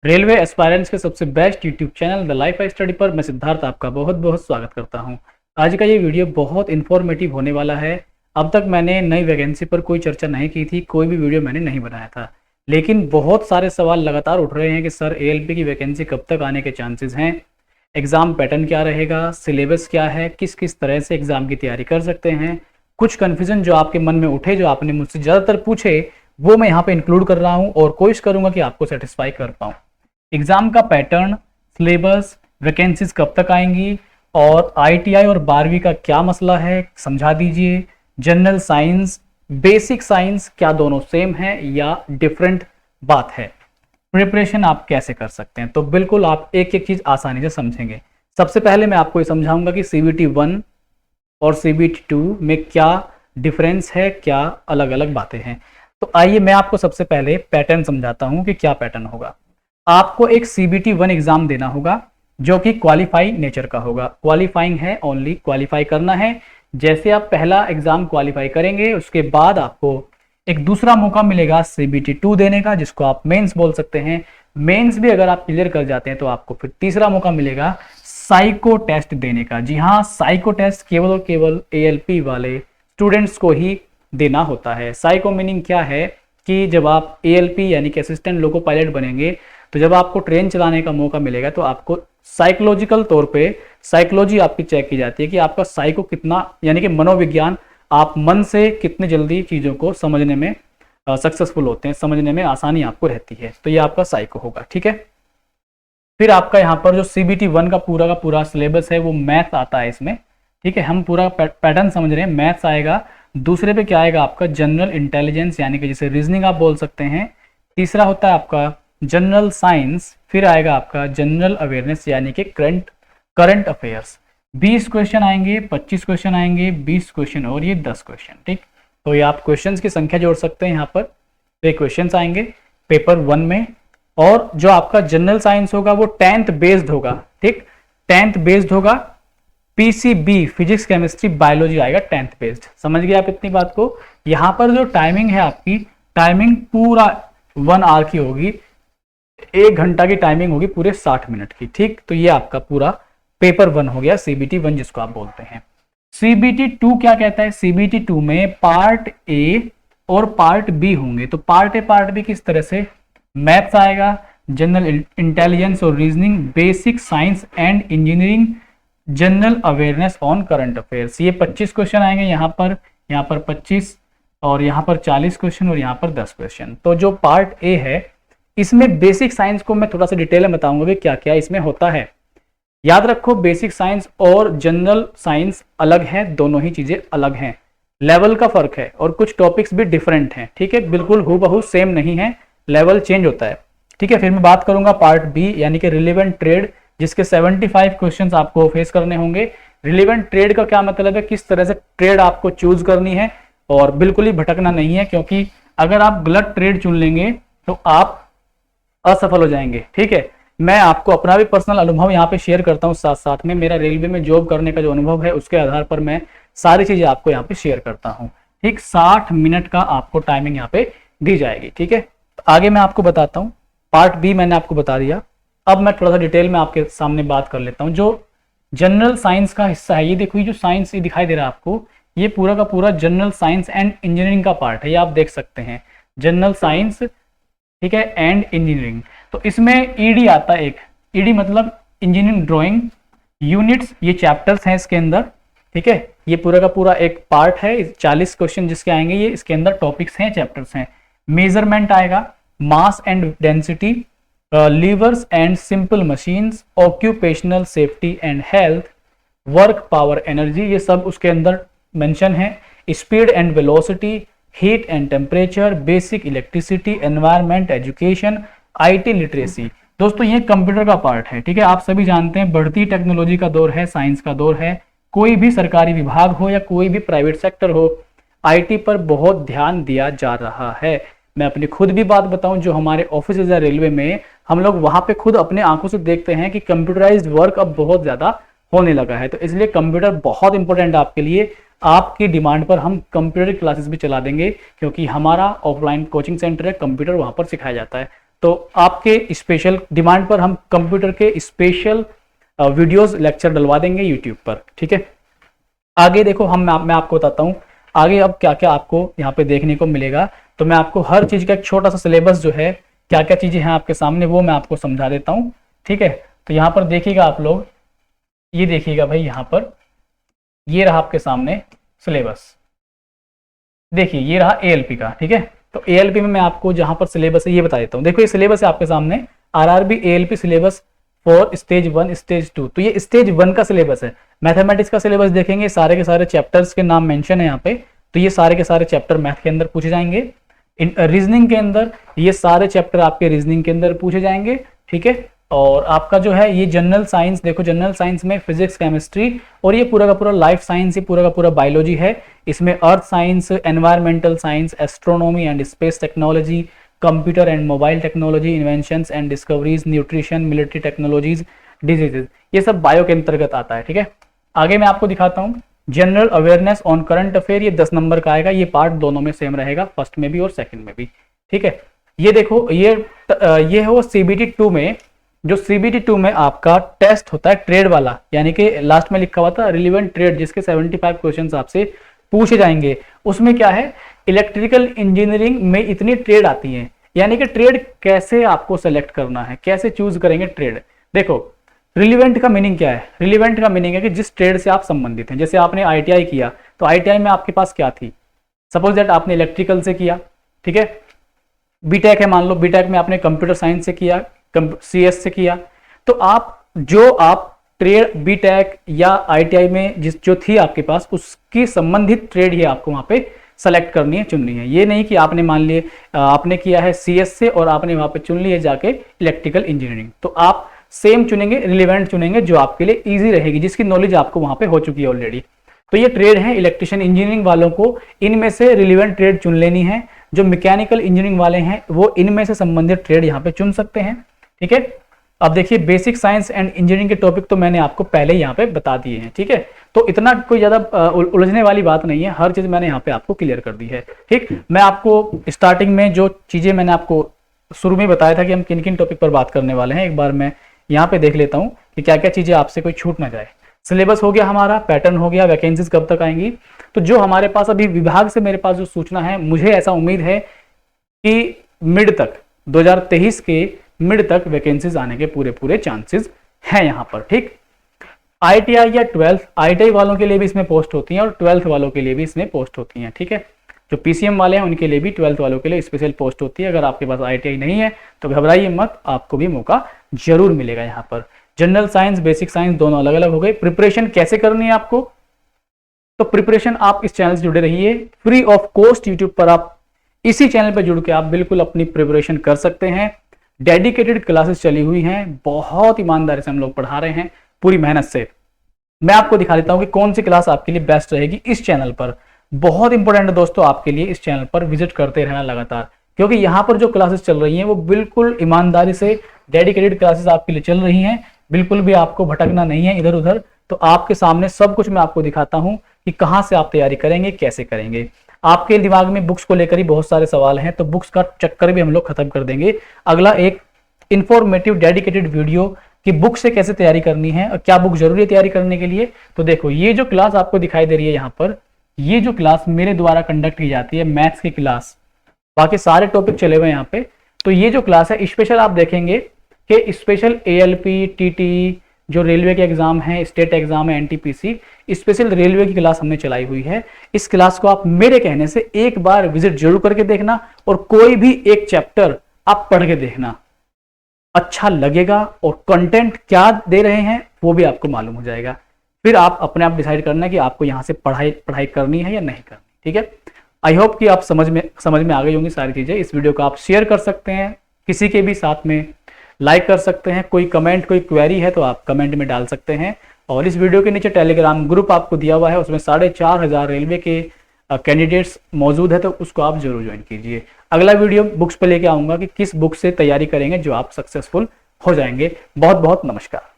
Railway aspirants के सबसे best YouTube channel the life I study पर मैं सिद्धार्थ आपका बहुत बहुत स्वागत करता हूं। आज का ये वीडियो बहुत इन्फॉर्मेटिव होने वाला है। अब तक मैंने नई वैकेंसी पर कोई चर्चा नहीं की थी, कोई भी वीडियो मैंने नहीं बनाया था, लेकिन बहुत सारे सवाल लगातार उठ रहे हैं कि सर एएलपी की वैकेंसी कब तक आने के चांसेस हैं, एग्ज़ाम पैटर्न क्या रहेगा, सिलेबस क्या है, किस किस तरह से एग्ज़ाम की तैयारी कर सकते हैं। कुछ कन्फ्यूज़न जो आपके मन में उठे, जो आपने मुझसे ज़्यादातर पूछे, वो मैं यहाँ पे इंक्लूड कर रहा हूँ और कोशिश करूँगा कि आपको सेटिस्फाई कर पाऊँ। एग्जाम का पैटर्न, सिलेबस, वैकेंसीज कब तक आएंगी और आईटीआई और 12वीं का क्या मसला है समझा दीजिए। जनरल साइंस, बेसिक साइंस क्या दोनों सेम है या डिफरेंट बात है। प्रिपरेशन आप कैसे कर सकते हैं, तो बिल्कुल आप एक एक चीज आसानी से समझेंगे। सबसे पहले मैं आपको ये समझाऊंगा कि सीबीटी 1 और सीबीटी 2 में क्या डिफरेंस है, क्या अलग अलग बातें हैं। तो आइए मैं आपको सबसे पहले पैटर्न समझाता हूं कि क्या पैटर्न होगा। आपको एक सीबीटी 1 एग्जाम देना होगा जो कि क्वालिफाई नेचर का होगा। क्वालिफाइंग है, ओनली क्वालिफाई करना है। जैसे आप पहला एग्जाम क्वालिफाई करेंगे, उसके बाद आपको एक दूसरा मौका मिलेगा सीबीटी 2 देने का, जिसको आप मेंस बोल सकते हैं। मेंस भी अगर आप क्लियर कर जाते हैं तो आपको फिर तीसरा मौका मिलेगा साइको टेस्ट देने का। जी हाँ, साइको टेस्ट केवल और केवल एएलपी वाले स्टूडेंट्स को ही देना होता है। साइको मीनिंग क्या है कि जब आप एएलपी यानी कि असिस्टेंट लोको पायलट बनेंगे, तो जब आपको ट्रेन चलाने का मौका मिलेगा तो आपको साइकोलॉजिकल तौर पे साइकोलॉजी आपकी चेक की जाती है कि आपका साइको कितना, यानी कि मनोविज्ञान, आप मन से कितने जल्दी चीज़ों को समझने में सक्सेसफुल होते हैं, समझने में आसानी आपको रहती है। तो ये आपका साइको होगा, ठीक है। फिर आपका यहाँ पर जो सीबीटी 1 का पूरा सिलेबस है वो मैथ आता है इसमें, ठीक है। हम पूरा पैटर्न समझ रहे हैं, मैथ्स आएगा। दूसरे पे क्या आएगा आपका जनरल इंटेलिजेंस, यानी कि जैसे रीजनिंग आप बोल सकते हैं। तीसरा होता है आपका जनरल साइंस। फिर आएगा आपका जनरल अवेयरनेस, यानी कि करंट अफेयर्स। 20 क्वेश्चन आएंगे, 25 क्वेश्चन आएंगे, 20 क्वेश्चन और ये 10 क्वेश्चन, ठीक। तो ये आप क्वेश्चंस की संख्या जोड़ सकते हैं यहाँ पर। तो ये क्वेश्चंस आएंगे पेपर 1 में। और जो आपका जनरल साइंस होगा वो 10th बेस्ड होगा, ठीक। 10th बेस्ड होगा। पीसीबी, फिजिक्स केमिस्ट्री बायोलॉजी आएगा 10th बेस्ड। समझ गए आप इतनी बात को। यहाँ पर जो टाइमिंग है आपकी, टाइमिंग पूरा 1 आवर की होगी, 1 घंटा की टाइमिंग होगी पूरे 60 मिनट की, ठीक। तो ये आपका पूरा पेपर 1 हो गया, सीबीटी 1 जिसको आप बोलते हैं। सीबीटी 2 क्या कहता है? सीबीटी 2 में पार्ट ए और पार्ट बी होंगे। तो पार्ट ए पार्ट बी किस तरह से? मैथ्स आएगा, जनरल इंटेलिजेंस और reasoning, basic science and engineering, general awareness on current affairs. ये 25 क्वेश्चन आएंगे यहाँ पर 25 और यहाँ पर 40 क्वेश्चन और यहाँ पर 10 क्वेश्चन। तो जो पार्ट ए है इसमें बेसिक साइंस को मैं थोड़ा सा डिटेल में बताऊंगा कि क्या क्या इसमें होता है। याद रखो, बेसिक साइंस और जनरल साइंस अलग है, दोनों ही चीजें अलग हैं, लेवल का फर्क है और कुछ टॉपिक्स भी डिफरेंट हैं, ठीक है। बिल्कुल हूबहू सेम नहीं है, लेवल चेंज होता है, ठीक है। फिर मैं बात करूंगा पार्ट बी, यानी कि रिलेवेंट ट्रेड, जिसके 75 क्वेश्चंस आपको फेस करने होंगे। रिलेवेंट ट्रेड का क्या मतलब है, किस तरह से ट्रेड आपको चूज करनी है और बिल्कुल ही भटकना नहीं है, क्योंकि अगर आप गलत ट्रेड चुन लेंगे तो आप असफल हो जाएंगे, ठीक है। मैं आपको अपना भी पर्सनल अनुभव यहाँ पे शेयर करता हूँ, साथ साथ में मेरा रेलवे में जॉब करने का जो अनुभव है उसके आधार पर मैं सारी चीजें आपको यहाँ पे शेयर करता हूँ, ठीक। 60 मिनट का आपको टाइमिंग यहाँ पे दी जाएगी, ठीक है। तो आगे मैं आपको बताता हूँ। पार्ट बी मैंने आपको बता दिया। अब मैं थोड़ा सा डिटेल में आपके सामने बात कर लेता हूँ। जो जनरल साइंस का हिस्सा है, ये देखो, ये जो साइंस ये दिखाई दे रहा है आपको, ये पूरा का पूरा जनरल साइंस एंड इंजीनियरिंग का पार्ट है। ये आप देख सकते हैं, जनरल साइंस, ठीक है, एंड इंजीनियरिंग। तो इसमें ईडी आता है एक, ईडी मतलब इंजीनियरिंग ड्राइंग यूनिट्स, ये चैप्टर्स हैं इसके अंदर, ठीक है। ये पूरा का पूरा एक पार्ट है, 40 क्वेश्चन जिसके आएंगे, ये इसके अंदर टॉपिक्स हैं, चैप्टर्स हैं। मेजरमेंट आएगा, mass and density, levers and simple machines, occupational safety and health, work power energy, ये सब उसके अंदर मेंशन है। Speed and velocity, heat and temperature, basic electricity, environment, education, IT literacy. दोस्तों ये कंप्यूटर का पार्ट है, ठीक है। आप सभी जानते हैं बढ़ती टेक्नोलॉजी का दौर है, साइंस का दौर है। कोई भी सरकारी विभाग हो या कोई भी प्राइवेट सेक्टर हो, आईटी पर बहुत ध्यान दिया जा रहा है। मैं अपनी खुद भी बात बताऊं, जो हमारे ऑफिस है रेलवे में, हम लोग वहां पे खुद अपने आंखों से देखते हैं कि कंप्यूटराइज्ड वर्क अब बहुत ज्यादा होने लगा है। तो इसलिए कंप्यूटर बहुत इंपॉर्टेंट है आपके लिए। आपकी डिमांड पर हम कंप्यूटर क्लासेस भी चला देंगे, क्योंकि हमारा ऑफलाइन कोचिंग सेंटर है, कंप्यूटर वहां पर सिखाया जाता है। तो आपके स्पेशल डिमांड पर हम कंप्यूटर के स्पेशल वीडियोस लेक्चर डलवा देंगे यूट्यूब पर, ठीक है। आगे देखो मैं आपको बताता हूँ आगे अब क्या क्या आपको यहाँ पे देखने को मिलेगा। तो मैं आपको हर चीज का एक छोटा सा सिलेबस जो है, क्या क्या चीजें हैं आपके सामने, वो मैं आपको समझा देता हूँ, ठीक है। तो यहाँ पर देखिएगा आप लोग, ये देखिएगा भाई, यहाँ पर ये रहा आपके सामने सिलेबस, देखिए ये रहा एएलपी का, ठीक है। तो एएलपी में मैं आपको जहां पर सिलेबस है ये बता देता हूँ। देखो ये सिलेबस है आपके सामने, RRB ALP syllabus for stage 1 stage 2। तो ये स्टेज 1 का सिलेबस है। मैथमेटिक्स का सिलेबस देखेंगे, सारे के सारे चैप्टर्स के नाम मेंशन है यहाँ पे, तो ये सारे के सारे चैप्टर मैथ के अंदर पूछे जाएंगे। रीजनिंग के अंदर ये सारे चैप्टर आपके रीजनिंग के अंदर पूछे जाएंगे, ठीक है। और आपका जो है ये जनरल साइंस, देखो जनरल साइंस में फिजिक्स, केमिस्ट्री और ये पूरा का पूरा लाइफ साइंस, ये पूरा का पूरा बायोलॉजी है। इसमें earth science, environmental science, astronomy and space technology, computer and mobile technology, inventions and discoveries, nutrition, military technologies, diseases, ये सब बायो के अंतर्गत आता है, ठीक है। आगे मैं आपको दिखाता हूँ general awareness on current affair, ये 10 नंबर का आएगा। ये पार्ट दोनों में सेम रहेगा, फर्स्ट में भी और सेकंड में भी, ठीक है। ये देखो ये हो सीबीटी 2 में, जो सीबीटी 2 में आपका टेस्ट होता है ट्रेड वाला, यानी कि लास्ट में लिखा हुआ था रिलेवेंट ट्रेड, जिसके 75 क्वेश्चंस आपसे पूछे जाएंगे। उसमें क्या है, इलेक्ट्रिकल इंजीनियरिंग में इतनी ट्रेड आती हैं, यानी कि ट्रेड कैसे आपको सेलेक्ट करना है, कैसे चूज करेंगे ट्रेड। देखो रिलेवेंट का मीनिंग क्या है, रिलेवेंट का मीनिंग है कि जिस ट्रेड से आप संबंधित हैं। जैसे आपने आईटीआई किया, तो आईटीआई में आपके पास क्या थी, सपोज दैट आपने इलेक्ट्रिकल से किया, ठीक है। बीटेक है, मान लो बीटेक में आपने कंप्यूटर साइंस से किया, सीएस से किया, तो आप ट्रेड बीटेक या आईटीआई में जो थी आपके पास, उसकी संबंधित ट्रेड ही आपको वहां पे सेलेक्ट करनी है, चुननी है। ये नहीं कि आपने मान लिए आपने किया है सीएस से और आपने वहां पे चुन लिया जाके इलेक्ट्रिकल इंजीनियरिंग, तो आप सेम चुनेंगे, रिलेवेंट चुनेंगे, जो आपके लिए इजी रहेगी, जिसकी नॉलेज आपको वहां पे हो चुकी है ऑलरेडी। तो ये ट्रेड है इलेक्ट्रिशियन इंजीनियरिंग वालों को, इनमें से रिलेवेंट ट्रेड चुन लेनी है। जो मैकेनिकल इंजीनियरिंग वाले हैं वो इनमें से संबंधित ट्रेड यहाँ पे चुन सकते हैं, ठीक है। अब देखिए बेसिक साइंस एंड इंजीनियरिंग के टॉपिक तो मैंने आपको पहले यहाँ पे बता दिए हैं, ठीक है। तो इतना कोई ज्यादा उलझने वाली बात नहीं है, हर चीज मैंने यहाँ पे आपको क्लियर कर दी है, ठीक। मैं आपको स्टार्टिंग में जो चीजें मैंने आपको शुरू में बताया था कि हम किन किन टॉपिक पर बात करने वाले हैं, एक बार मैं यहाँ पे देख लेता हूँ कि क्या क्या चीजें आपसे कोई छूट ना जाए। सिलेबस हो गया हमारा, पैटर्न हो गया, वैकेंसीज कब तक आएंगी। तो जो हमारे पास अभी विभाग से मेरे पास जो सूचना है, मुझे ऐसा उम्मीद है कि मिड तक 2023 के मिड तक वैकेंसीज आने के पूरे चांसेस हैं यहाँ पर, ठीक। आईटीआई या 12th, आईटीआई वालों के लिए भी इसमें पोस्ट होती हैं और 12th वालों के लिए भी इसमें पोस्ट होती हैं, ठीक है। जो पीसीएम वाले हैं उनके लिए भी 12th वालों के लिए स्पेशल पोस्ट होती है। अगर आपके पास आईटीआई नहीं है तो घबराइए मत, आपको भी मौका जरूर मिलेगा यहाँ पर। जनरल साइंस, बेसिक साइंस दोनों अलग अलग हो गए। प्रिपरेशन कैसे करनी है आपको, तो प्रिपरेशन आप इस चैनल से जुड़े रहिए, फ्री ऑफ कॉस्ट यूट्यूब पर आप इसी चैनल पर जुड़ के आप बिल्कुल अपनी प्रिपरेशन कर सकते हैं। डेडिकेटेड क्लासेस चली हुई हैं, बहुत ईमानदारी से हम लोग पढ़ा रहे हैं पूरी मेहनत से। मैं आपको दिखा देता हूं कि कौन सी क्लास आपके लिए बेस्ट रहेगी इस चैनल पर। बहुत इंपॉर्टेंट है दोस्तों आपके लिए इस चैनल पर विजिट करते रहना लगातार, क्योंकि यहाँ पर जो क्लासेस चल रही हैं वो बिल्कुल ईमानदारी से डेडिकेटेड क्लासेस आपके लिए चल रही हैं। बिल्कुल भी आपको भटकना नहीं है इधर उधर। तो आपके सामने सब कुछ मैं आपको दिखाता हूँ कि कहाँ से आप तैयारी करेंगे, कैसे करेंगे। आपके दिमाग में बुक्स को लेकर ही बहुत सारे सवाल हैं, तो बुक्स का चक्कर भी हम लोग खत्म कर देंगे। अगला एक इंफॉर्मेटिव डेडिकेटेड वीडियो कि बुक से कैसे तैयारी करनी है और क्या बुक जरूरी है तैयारी करने के लिए। तो देखो ये जो क्लास आपको दिखाई दे रही है यहाँ पर, ये जो क्लास मेरे द्वारा कंडक्ट की जाती है मैथ्स की क्लास, बाकी सारे टॉपिक चले हुए यहाँ पे। तो ये जो क्लास है स्पेशल आप देखेंगे कि स्पेशल एएलपी, टीटी, जो रेलवे के एग्जाम है, स्टेट एग्जाम है, एनटीपीसी, स्पेशल रेलवे की क्लास हमने चलाई हुई है। इस क्लास को आप मेरे कहने से एक बार विजिट जरूर करके देखना और कोई भी एक चैप्टर आप पढ़ के देखना, अच्छा लगेगा और कंटेंट क्या दे रहे हैं वो भी आपको मालूम हो जाएगा। फिर आप अपने आप डिसाइड करना कि आपको यहाँ से पढ़ाई करनी है या नहीं करनी, ठीक है। आई होप कि आप समझ में आ गई होंगी सारी चीजें। इस वीडियो को आप शेयर कर सकते हैं किसी के भी साथ में, लाइक कर सकते हैं। कोई कमेंट, कोई क्वेरी है तो आप कमेंट में डाल सकते हैं। और इस वीडियो के नीचे टेलीग्राम ग्रुप आपको दिया हुआ है, उसमें 4500 रेलवे के कैंडिडेट्स मौजूद है, तो उसको आप जरूर ज्वाइन कीजिए। अगला वीडियो बुक्स पे लेके आऊंगा कि किस बुक से तैयारी करेंगे जो आप सक्सेसफुल हो जाएंगे। बहुत बहुत नमस्कार।